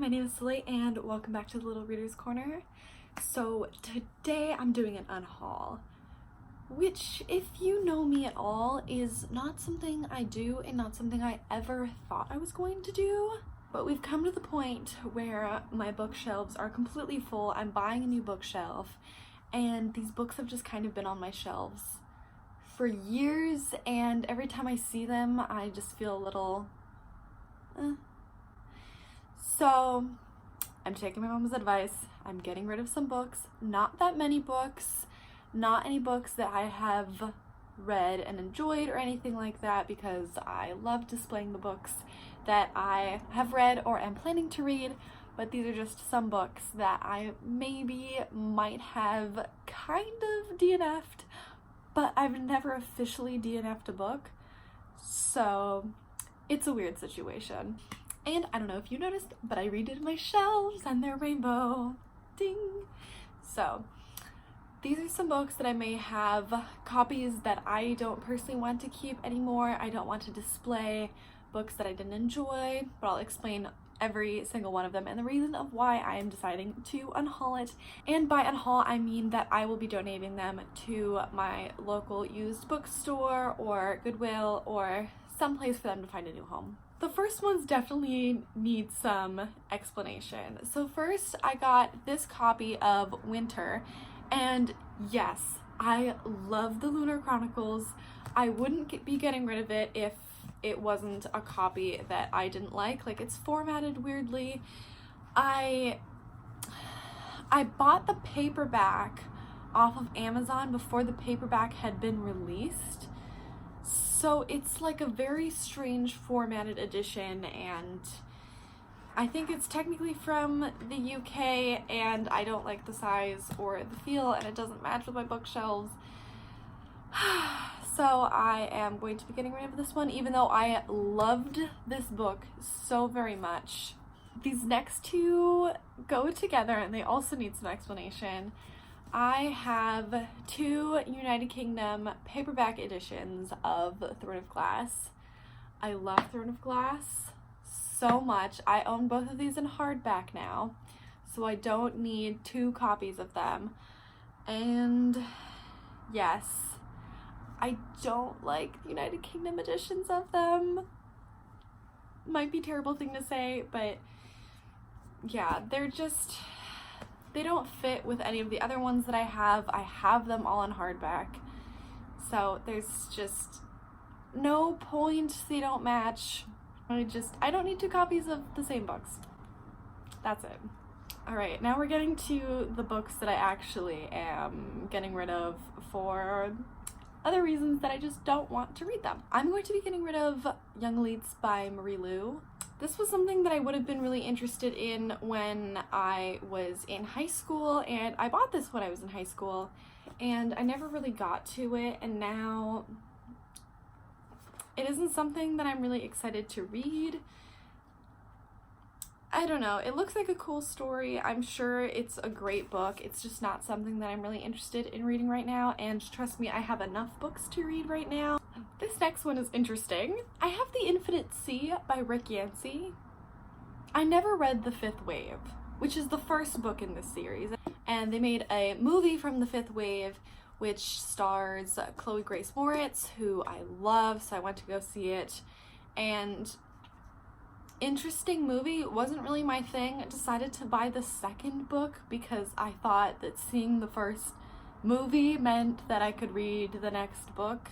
my name is Silly and welcome back to the Little Reader's Corner. So today I'm doing an unhaul, which, if you know me at all, is not something I do and not something I ever thought I was going to do. But we've come to the point where my bookshelves are completely full. I'm buying a new bookshelf and these books have just kind of been on my shelves for years, and every time I see them I just feel a little So I'm taking my mom's advice. I'm getting rid of some books. Not that many books, not any books that I have read and enjoyed or anything like that, because I love displaying the books that I have read or am planning to read, but these are just some books that I maybe might have kind of DNF'd, but I've never officially DNF'd a book, so it's a weird situation. And I don't know if you noticed, but I redid my shelves and they're rainbow. Ding! So these are some books that I may have copies that I don't personally want to keep anymore. I don't want to display books that I didn't enjoy, but I'll explain every single one of them and the reason of why I am deciding to unhaul it. And by unhaul, I mean that I will be donating them to my local used bookstore or Goodwill or someplace for them to find a new home. The first ones definitely need some explanation. So first, I got this copy of Yonder, and yes, I love the Lunar Chronicles. I wouldn't be getting rid of it if it wasn't a copy that I didn't like. Like, it's formatted weirdly. I bought the paperback off of Amazon before the paperback had been released. So it's like a very strange formatted edition, and I think it's technically from the UK, and I don't like the size or the feel, and it doesn't match with my bookshelves. So I am going to be getting rid of this one, even though I loved this book so very much. These next two go together and they also need some explanation. I have two United Kingdom paperback editions of Throne of Glass. I love Throne of Glass so much. I own both of these in hardback now, so I don't need two copies of them. And yes, I don't like the United Kingdom editions of them. Might be a terrible thing to say, but yeah, they don't fit with any of the other ones that I have. I have them all in hardback, so there's just no point. They don't match. I don't need two copies of the same books. That's it. Alright, now we're getting to the books that I actually am getting rid of for other reasons that I just don't want to read them. I'm going to be getting rid of Young Elites by Marie Lu. This was something that I would have been really interested in when I was in high school, and I bought this when I was in high school, and I never really got to it, and now it isn't something that I'm really excited to read. I don't know, it looks like a cool story. I'm sure it's a great book. It's just not something that I'm really interested in reading right now, and trust me, I have enough books to read right now. This next one is interesting. I have The Infinite Sea by Rick Yancey. I never read The Fifth Wave, which is the first book in this series, and they made a movie from The Fifth Wave which stars Chloe Grace Moritz, who I love, so I went to go see it. And interesting movie, wasn't really my thing. I decided to buy the second book because I thought that seeing the first movie meant that I could read the next book,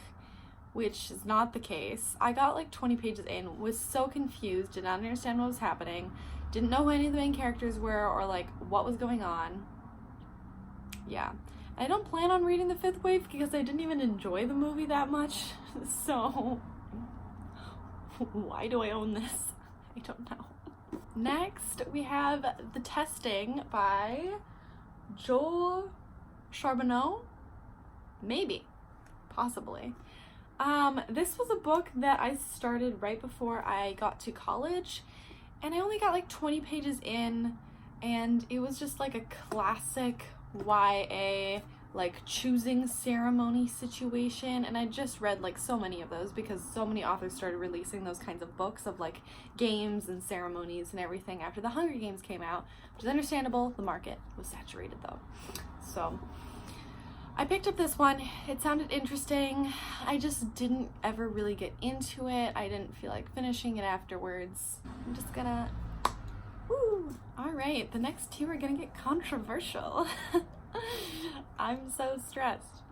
which is not the case. I got like 20 pages in, was so confused, did not understand what was happening, didn't know who any of the main characters were or like what was going on. Yeah. I don't plan on reading The Fifth Wave because I didn't even enjoy the movie that much, so why do I own this? I don't know. Next, we have The Testing by Joel Charbonneau? Maybe. Possibly. This was a book that I started right before I got to college, and I only got like 20 pages in, and it was just like a classic YA like choosing ceremony situation, and I just read like so many of those because so many authors started releasing those kinds of books of like games and ceremonies and everything after the Hunger Games came out, which is understandable. The market was saturated though. So I picked up this one. It sounded interesting. I just didn't ever really get into it. I didn't feel like finishing it afterwards. I'm just gonna, woo! All right, the next two are gonna get controversial. I'm so stressed.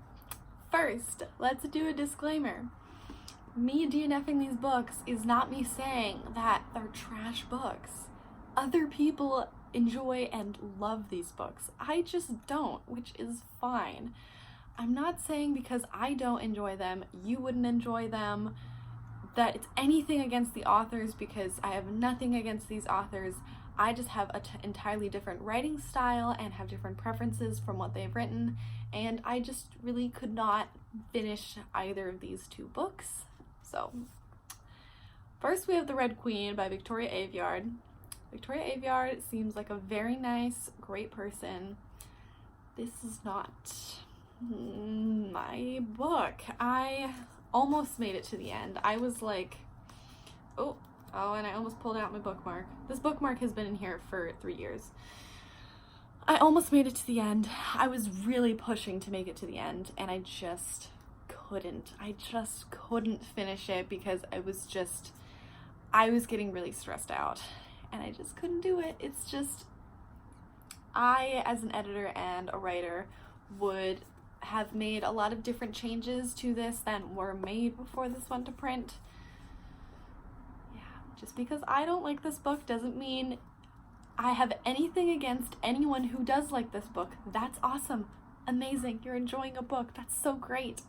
First, let's do a disclaimer. Me DNFing these books is not me saying that they're trash books. Other people enjoy and love these books. I just don't, which is fine. I'm not saying because I don't enjoy them, you wouldn't enjoy them, that it's anything against the authors, because I have nothing against these authors. I just have an entirely different writing style and have different preferences from what they've written, and I just really could not finish either of these two books. So, first we have The Red Queen by Victoria Aveyard. Victoria Aveyard seems like a very nice, great person. This is not my book. I almost made it to the end. I was like, oh, and I almost pulled out my bookmark. This bookmark has been in here for 3 years. I almost made it to the end. I was really pushing to make it to the end, and I just couldn't. I just couldn't finish it because I was getting really stressed out, and I just couldn't do it. It's just, I, as an editor and a writer, would have made a lot of different changes to this than were made before this went to print. Just because I don't like this book doesn't mean I have anything against anyone who does like this book. That's awesome. Amazing. You're enjoying a book. That's so great.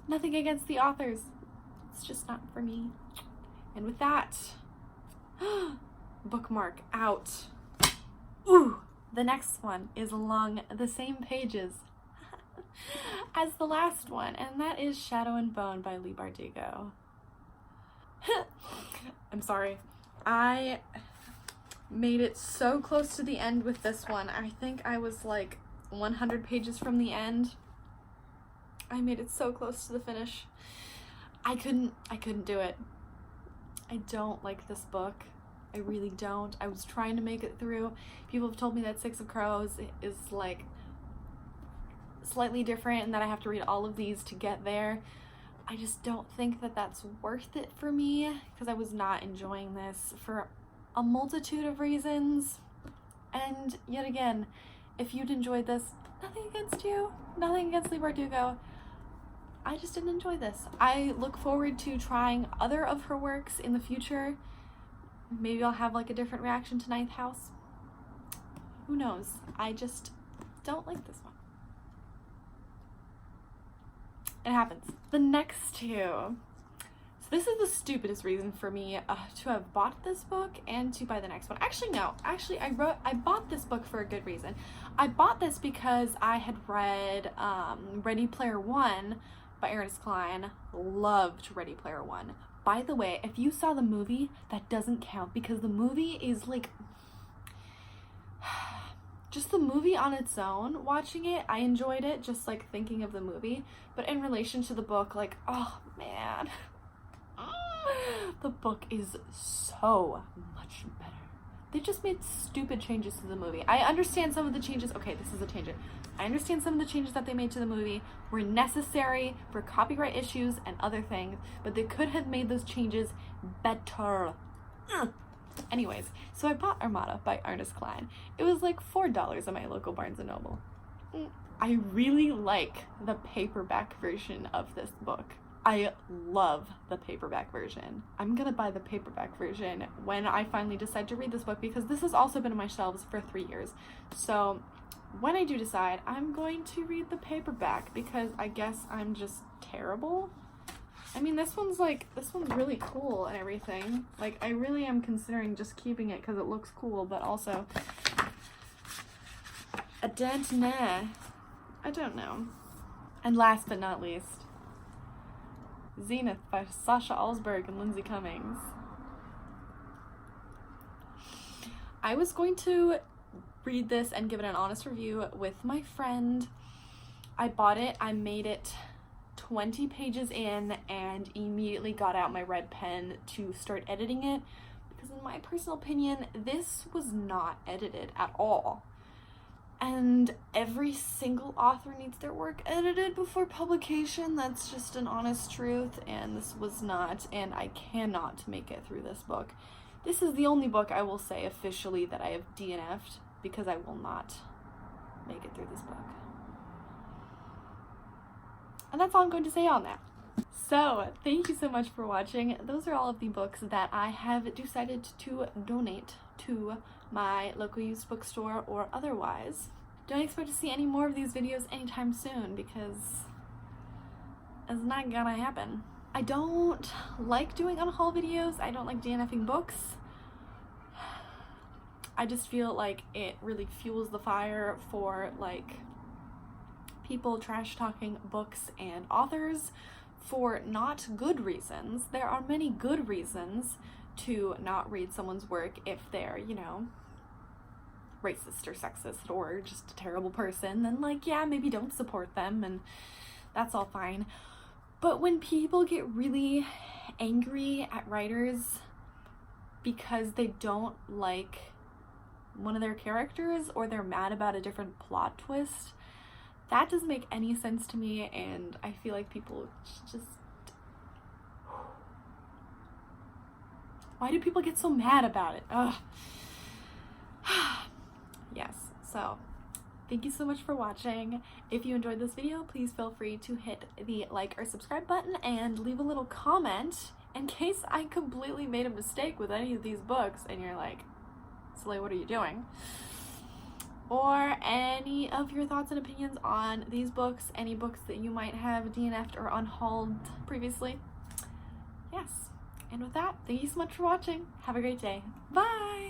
Nothing against the authors. It's just not for me. And with that, bookmark out. Ooh, the next one is along the same pages as the last one, and that is Shadow and Bone by Leigh Bardugo. I'm sorry. I made it so close to the end with this one. I think I was like 100 pages from the end. I made it so close to the finish. I couldn't do it. I don't like this book. I really don't. I was trying to make it through. People have told me that Six of Crows is like slightly different and that I have to read all of these to get there. I just don't think that that's worth it for me because I was not enjoying this for a multitude of reasons. And yet again, if you'd enjoyed this, nothing against you, nothing against Leigh Bardugo. I just didn't enjoy this. I look forward to trying other of her works in the future. Maybe I'll have like a different reaction to Ninth House. Who knows? I just don't like this one. It happens. The next two. So this is the stupidest reason for me to have bought this book and to buy the next one. Actually, no. Actually, I bought this book for a good reason. I bought this because I had read Ready Player One by Ernest Cline. Loved Ready Player One. By the way, if you saw the movie, that doesn't count because the movie is like... Just the movie on its own, watching it, I enjoyed it, just like thinking of the movie. But in relation to the book, like, oh man, the book is so much better. They just made stupid changes to the movie. I understand some of the changes. Okay, this is a tangent. I understand some of the changes that they made to the movie were necessary for copyright issues and other things, but they could have made those changes better. Anyways, so I bought Armada by Ernest Cline. It was like $4 at my local Barnes & Noble. I really like the paperback version of this book. I love the paperback version. I'm gonna buy the paperback version when I finally decide to read this book because this has also been on my shelves for 3 years. So when I do decide, I'm going to read the paperback because I guess I'm just terrible. I mean, this one's really cool and everything. Like, I really am considering just keeping it because it looks cool, but also I don't know. I don't know. And last but not least, Zenith by Sasha Alsberg and Lindsay Cummings. I was going to read this and give it an honest review with my friend I bought it, I made it 20 pages in and immediately got out my red pen to start editing it, because in my personal opinion, this was not edited at all. And every single author needs their work edited before publication. That's just an honest truth, and this was not, and I cannot make it through this book. This is the only book I will say officially that I have DNF'd, because I will not make it through this book. And that's all I'm going to say on that. So, thank you so much for watching. Those are all of the books that I have decided to donate to my local used bookstore or otherwise. Don't expect to see any more of these videos anytime soon, because it's not gonna happen. I don't like doing unhaul videos. I don't like DNFing books. I just feel like it really fuels the fire for like people trash talking books and authors for not good reasons. There are many good reasons to not read someone's work if they're, you know, racist or sexist or just a terrible person. Then like, yeah, maybe don't support them, and that's all fine. But when people get really angry at writers because they don't like one of their characters or they're mad about a different plot twist, that doesn't make any sense to me, and I feel like people just... Why do people get so mad about it? Ugh. Yes, so thank you so much for watching. If you enjoyed this video, please feel free to hit the like or subscribe button and leave a little comment in case I completely made a mistake with any of these books and you're like, Slay, what are you doing? Or any of your thoughts and opinions on these books, any books that you might have DNF'd or unhauled previously. Yes. And with that, thank you so much for watching. Have a great day. Bye!